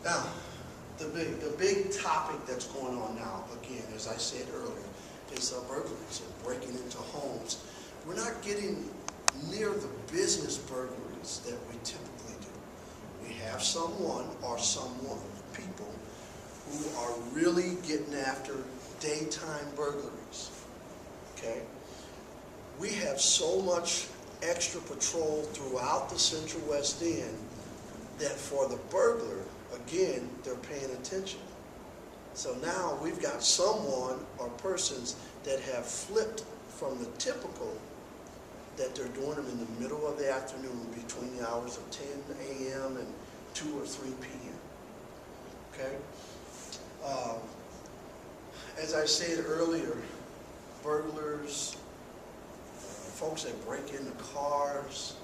Now, the big topic that's going on now, again, as I said earlier, is burglaries and breaking into homes. We're not getting near the business burglaries that we typically do. We have someone people who are really getting after daytime burglaries. Okay? We have so much extra patrol throughout the Central West End that for the burglar, again, they're paying attention. So now we've got someone or persons that have flipped from the typical that they're doing them in the middle of the afternoon between the hours of 10 a.m. and 2 or 3 p.m. Okay? As I said earlier, burglars, folks that break into cars,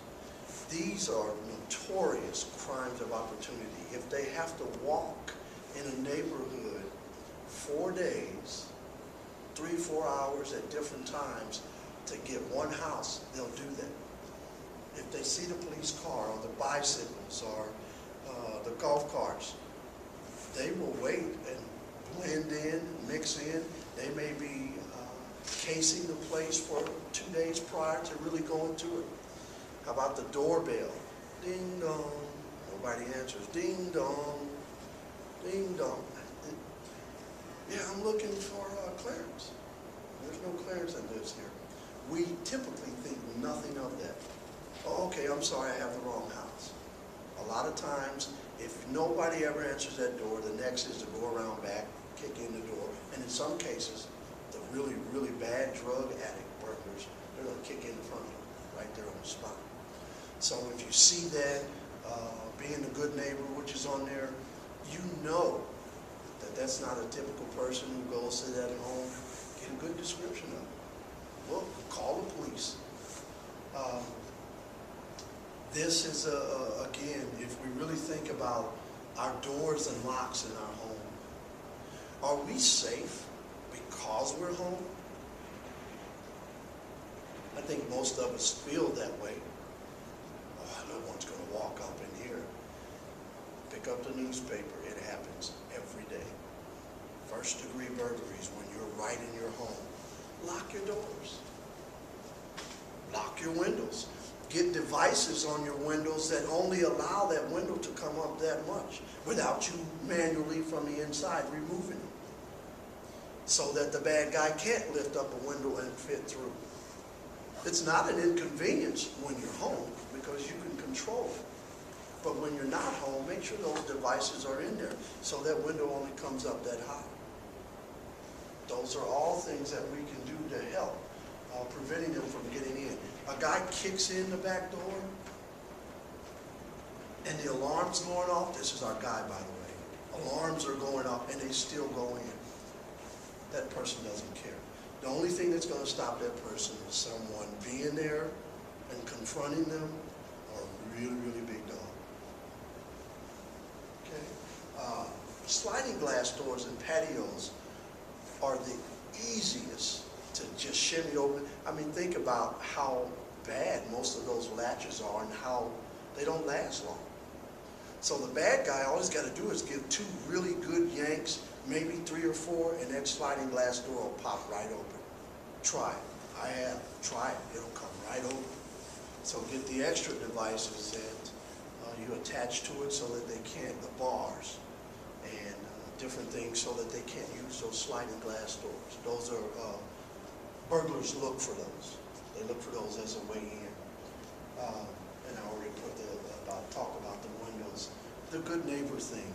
these are notorious crimes of opportunity. If they have to walk in a neighborhood 4 days, 3-4 hours at different times to get one house, they'll do that. If they see the police car or the bicycles or the golf carts, they will wait and blend in, mix in. They may be casing the place for 2 days prior to really going to it. How about the doorbell? Ding dong. Nobody answers. Ding dong. Ding dong. Yeah, I'm looking for Clarence. There's no Clarence that lives here. We typically think nothing of that. Oh, okay, I'm sorry, I have the wrong house. A lot of times, if nobody ever answers that door, the next is to go around back, kick in the door, and in some cases, the really, really bad drug addict burglars, they're going to kick in the front door, right there on the spot. So if you see that, being a good neighbor, which is on there, you know that that's not a typical person who goes to that home. Get a good description of it. Look, call the police. This is, again, if we really think about our doors and locks in our home, are we safe because we're home? I think most of us feel that way. Oh, no one's going to walk up in here. Pick up the newspaper. It happens every day. First degree burglaries when you're right in your home. Lock your doors. Lock your windows. Get devices on your windows that only allow that window to come up that much without you manually from the inside removing it, so that the bad guy can't lift up a window and fit through. It's not an inconvenience when you're home because you can control it. But when you're not home, make sure those devices are in there so that window only comes up that high. Those are all things that we can do to help preventing them from getting in. A guy kicks in the back door and the alarm's going off. This is our guy, by the way. Alarms are going off and they still go in. That person doesn't care. The only thing that's going to stop that person is someone being there and confronting them, or a really, really big dog. Okay? Sliding glass doors and patios are the easiest to just shimmy open. I mean, think about how bad most of those latches are and how they don't last long. So the bad guy, all he's got to do is give 2 really good yanks, maybe 3 or 4, and that sliding glass door will pop right open. Try it. I have. Try it. It'll come right open. So get the extra devices that you attach to it so that they can't, the bars and different things so that they can't use those sliding glass doors. Those are, burglars look for those. They look for those as a way in. And I already put talk about the windows. The good neighbor thing.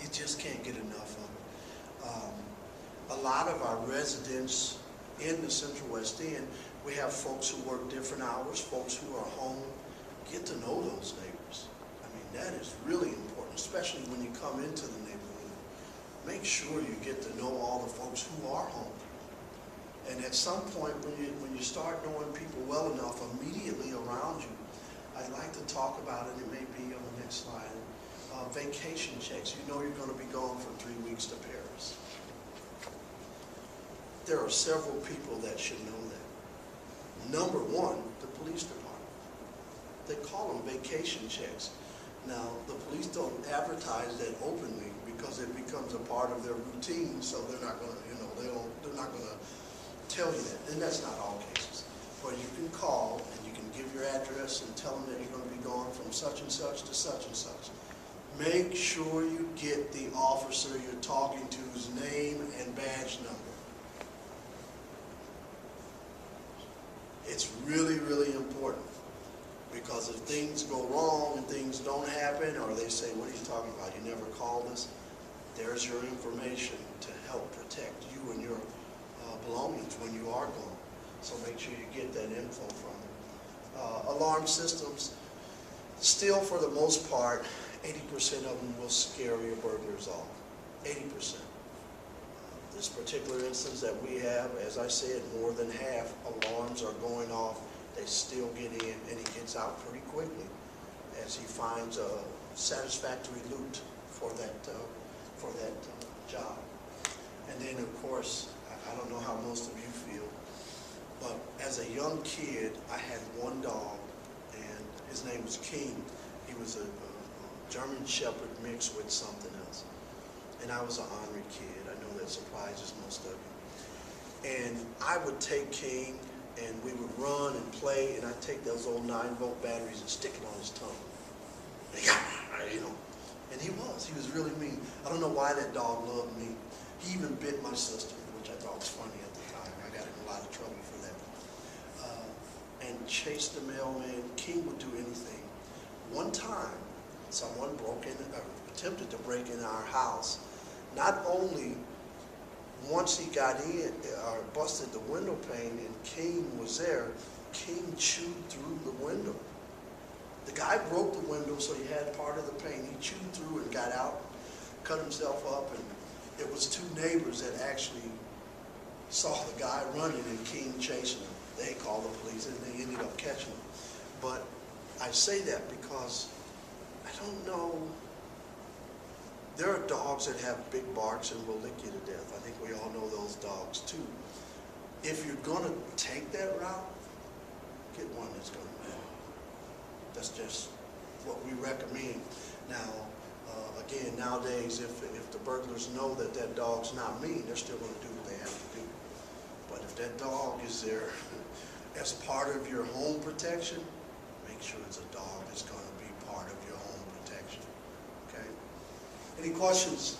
You just can't get enough of it. A lot of our residents in the Central West End, we have folks who work different hours, folks who are home. Get to know those neighbors. I mean, that is really important, especially when you come into the neighborhood. Make sure you get to know all the folks who are home. And at some point, when you start knowing people well enough immediately around you, I'd like to talk about it. It may be on the next slide. Vacation checks. You know you're going to be gone for 3 weeks to Paris. There are several people that should know that. Number one, the police department. They call them vacation checks. Now, the police don't advertise that openly because it becomes a part of their routine, so they're not gonna, they're not gonna tell you that, and that's not all cases. But you can call and you can give your address and tell them that you're gonna be gone from such and such to such and such. Make sure you get the officer you're talking to's name and badge number. It's really, really important. Because if things go wrong and things don't happen, or they say, what are you talking about? You never called us. There's your information to help protect you and your belongings when you are gone. So make sure you get that info from them. Alarm systems, still for the most part, 80% of them will scare your burglars off. 80%. This particular instance that we have, as I said, more than half alarms are going off. They still get in, and he gets out pretty quickly as he finds a satisfactory loot for that job. And then, of course, I don't know how most of you feel, but as a young kid, I had one dog, and his name was King. He was a German Shepherd mixed with something else. And I was an ornery kid. I know that surprises most of you. And I would take King, and we would run and play, and I'd take those old 9-volt batteries and stick it on his tongue. And he was really mean. I don't know why that dog loved me. He even bit my sister, which I thought was funny at the time. I got in a lot of trouble for that. And chased the mailman. King would do anything. One time, someone attempted to break in our house. Not only once he got in, or busted the window pane and King was there, King chewed through the window. The guy broke the window, so he had part of the pane. He chewed through and got out, cut himself up, and it was two neighbors that actually saw the guy running and King chasing him. They called the police and they ended up catching him. But I say that because I don't know. There are dogs that have big barks and will lick you to death. I think we all know those dogs too. If you're going to take that route, get one that's going to matter. That's just what we recommend. Now, again, nowadays, if the burglars know that that dog's not mean, they're still going to do what they have to do. But if that dog is there as part of your home protection, make sure it's a dog that's going to be part of your home protection. Okay? Any questions?